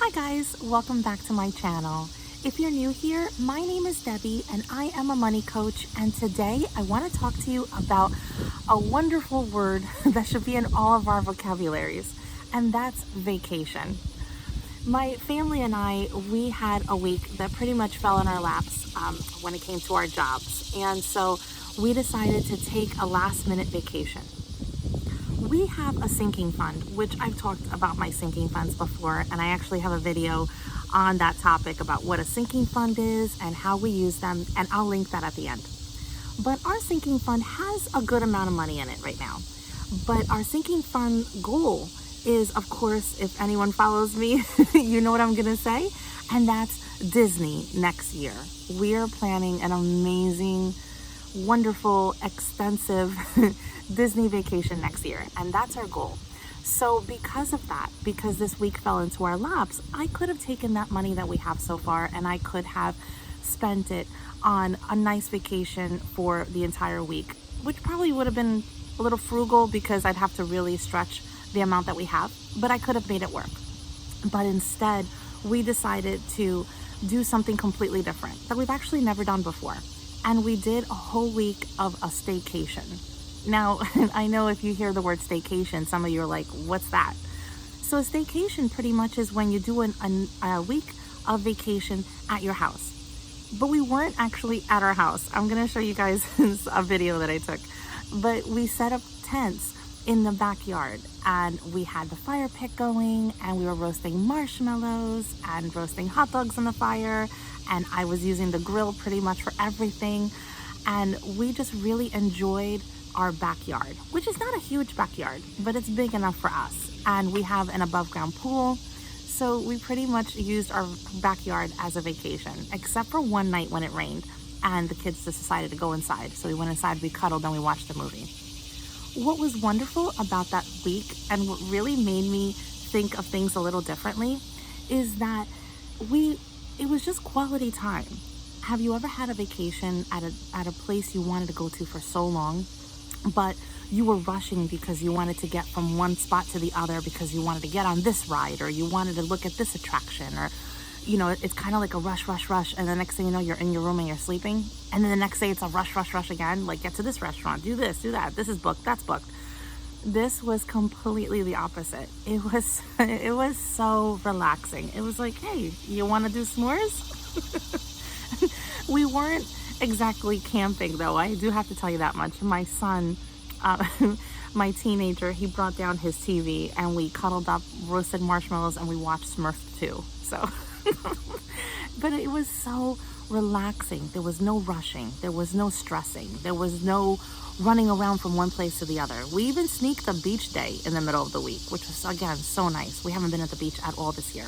Hi guys, welcome back to my channel. If you're new here, my name is Debbie and I am a money coach, and today I want to talk to you about a wonderful word that should be in all of our vocabularies, and that's vacation. My family and I, we had a week that pretty much fell in our laps when it came to our jobs, and so we decided to take a last minute vacation. We have a sinking fund, which I've talked about my sinking funds before, and I actually have a video on that topic about what a sinking fund is and how we use them, and I'll link that at the end. But our sinking fund has a good amount of money in it right now. But our sinking fund goal is, of course, if anyone follows me, you know what I'm gonna say, and that's Disney next year. We are planning an amazing, wonderful, extensive Disney vacation next year, and that's our goal. So because of that, because this week fell into our laps, I could have taken that money that we have so far and I could have spent it on a nice vacation for the entire week, which probably would have been a little frugal because I'd have to really stretch the amount that we have, but I could have made it work. But instead, we decided to do something completely different that we've actually never done before. And we did a whole week of a staycation. Now, I know if you hear the word staycation, some of you are like, what's that? So a staycation pretty much is when you do a week of vacation at your house. But we weren't actually at our house. I'm gonna show you guys a video that I took. But we set up tents in the backyard, and we had the fire pit going, and we were roasting marshmallows and roasting hot dogs on the fire, and I was using the grill pretty much for everything. And we just really enjoyed our backyard, which is not a huge backyard, but it's big enough for us. And we have an above ground pool. So we pretty much used our backyard as a vacation, except for one night when it rained and the kids just decided to go inside. So we went inside, we cuddled, and we watched a movie. What was wonderful about that week, and what really made me think of things a little differently, is that it was just quality time. Have you ever had a vacation at a place you wanted to go to for so long, but you were rushing because you wanted to get from one spot to the other because you wanted to get on this ride, or you wanted to look at this attraction, or you know, it's kind of like a rush, and the next thing you know, you're in your room and you're sleeping, and then the next day it's a rush again, like get to this restaurant, do this, do that, this is booked, that's booked. This was completely the opposite. It was so relaxing. It was like, hey, you want to do s'mores? We weren't exactly camping though, I do have to tell you that much. My son, my teenager, he brought down his TV and we cuddled up, roasted marshmallows, and we watched Smurf 2. So, but it was so relaxing. There was no rushing, there was no stressing, there was no running around from one place to the other. We even sneaked a beach day in the middle of the week, which was, again, so nice. We haven't been at the beach at all this year.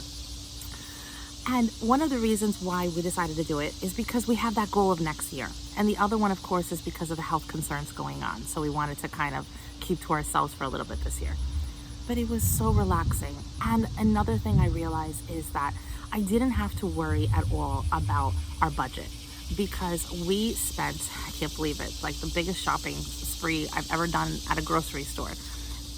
And one of the reasons why we decided to do it is because we have that goal of next year. And the other one, of course, is because of the health concerns going on. So we wanted to kind of keep to ourselves for a little bit this year. But it was so relaxing. And another thing I realized is that I didn't have to worry at all about our budget, because we spent, I can't believe it, like the biggest shopping spree I've ever done at a grocery store.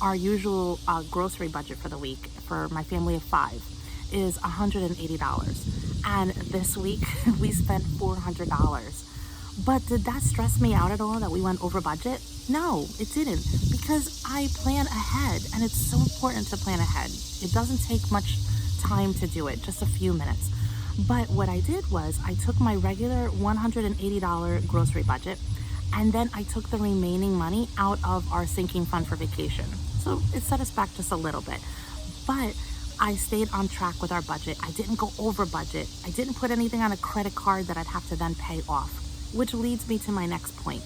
Our usual grocery budget for the week for my family of 5 is $180, and this week we spent $400. But did that stress me out at all that we went over budget? No, it didn't, because I plan ahead, and it's so important to plan ahead. It doesn't take much time to do it, just a few minutes. But what I did was I took my regular $180 grocery budget, and then I took the remaining money out of our sinking fund for vacation. So it set us back just a little bit. But I stayed on track with our budget. I didn't go over budget. I didn't put anything on a credit card that I'd have to then pay off, which leads me to my next point.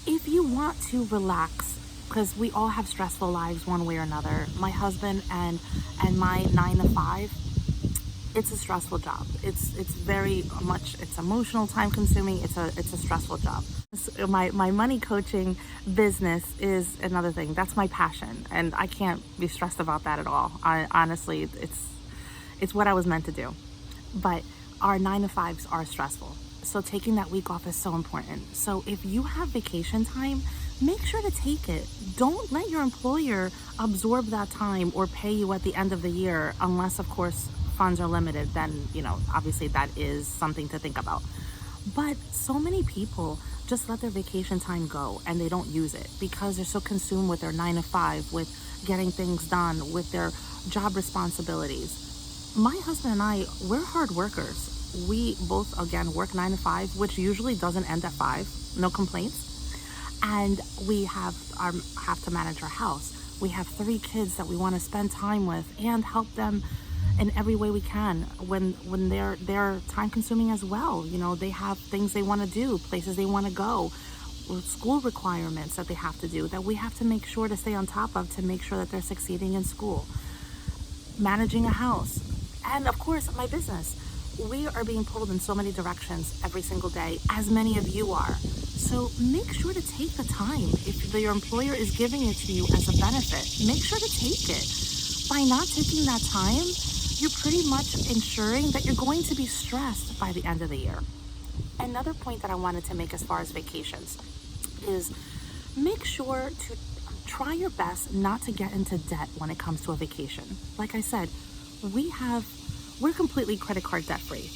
If you want to relax, because we all have stressful lives one way or another. My husband and my 9 to 5, it's a stressful job. It's very much, it's emotional, time consuming. It's a stressful job. My money coaching business is another thing. That's my passion, and I can't be stressed about that at all. Honestly, it's what I was meant to do. But our 9 to 5s are stressful. So taking that week off is so important. So if you have vacation time, make sure to take it. Don't let your employer absorb that time or pay you at the end of the year, unless of course funds are limited, then, obviously that is something to think about. But so many people just let their vacation time go and they don't use it because they're so consumed with their 9 to 5, with getting things done, with their job responsibilities. My husband and I, we're hard workers. We both, again, work 9 to 5, which usually doesn't end at 5, no complaints. And we have to manage our house. We have 3 kids that we want to spend time with and help them in every way we can when they're time consuming as well. They have things they want to do, places they want to go, school requirements that they have to do, that we have to make sure to stay on top of to make sure that they're succeeding in school. Managing a house. And of course, my business. We are being pulled in so many directions every single day, as many of you are. So make sure to take the time. If your employer is giving it to you as a benefit, make sure to take it. By not taking that time, you're pretty much ensuring that you're going to be stressed by the end of the year. Another point that I wanted to make as far as vacations is make sure to try your best not to get into debt when it comes to a vacation. Like I said, we're completely credit card debt free.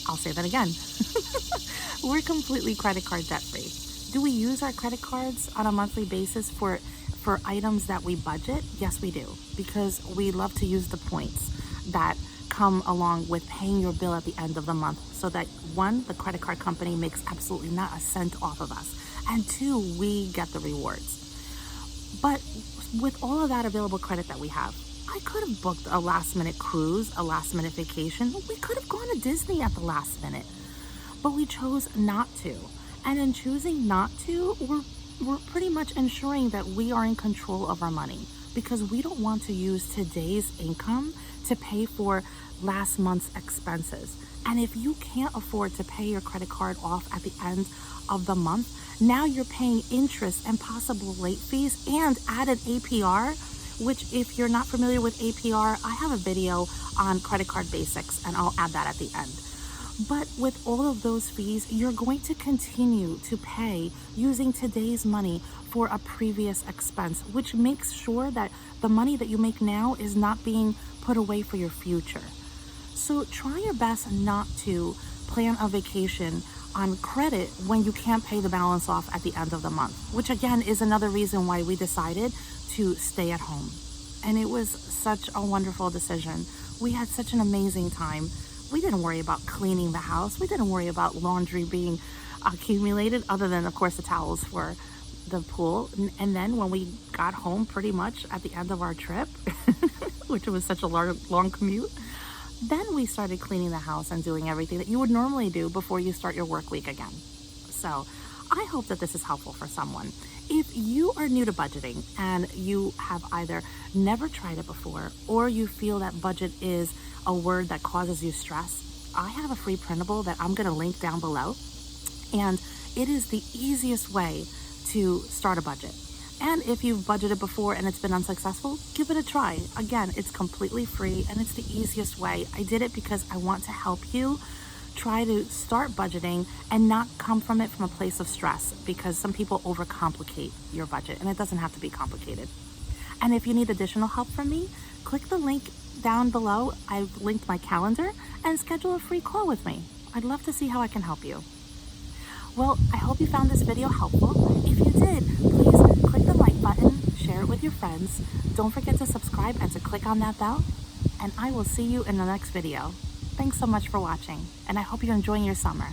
I'll say that again. We're completely credit card debt free. Do we use our credit cards on a monthly basis for items that we budget? Yes, we do, because we love to use the points that come along with paying your bill at the end of the month, so that 1, the credit card company makes absolutely not a cent off of us, and 2, we get the rewards. But with all of that available credit that we have, I could have booked a last minute cruise, a last minute vacation. We could have gone to Disney at the last minute, but we chose not to. And in choosing not to, we're pretty much ensuring that we are in control of our money, because we don't want to use today's income to pay for last month's expenses. And if you can't afford to pay your credit card off at the end of the month, now you're paying interest and possible late fees and added APR, which, if you're not familiar with APR, I have a video on credit card basics and I'll add that at the end. But with all of those fees, you're going to continue to pay using today's money for a previous expense, which makes sure that the money that you make now is not being put away for your future. So try your best not to plan a vacation on credit when you can't pay the balance off at the end of the month, which again is another reason why we decided to stay at home. And it was such a wonderful decision. We had such an amazing time. We didn't worry about cleaning the house. We didn't worry about laundry being accumulated, other than, of course, the towels for the pool. And then when we got home pretty much at the end of our trip, which was such a long commute, then we started cleaning the house and doing everything that you would normally do before you start your work week again. So I hope that this is helpful for someone. If you are new to budgeting and you have either never tried it before, or you feel that budget is a word that causes you stress, I have a free printable that I'm going to link down below. And it is the easiest way to start a budget. And if you've budgeted before and it's been unsuccessful, give it a try. Again, it's completely free and it's the easiest way. I did it because I want to help you try to start budgeting and not come from it from a place of stress, because some people overcomplicate your budget and it doesn't have to be complicated. And if you need additional help from me, click the link down below. I've linked my calendar, and schedule a free call with me. I'd love to see how I can help you. Well, I hope you found this video helpful. If you did, please click the like button, share it with your friends. Don't forget to subscribe and to click on that bell. And I will see you in the next video. Thanks so much for watching, and I hope you're enjoying your summer.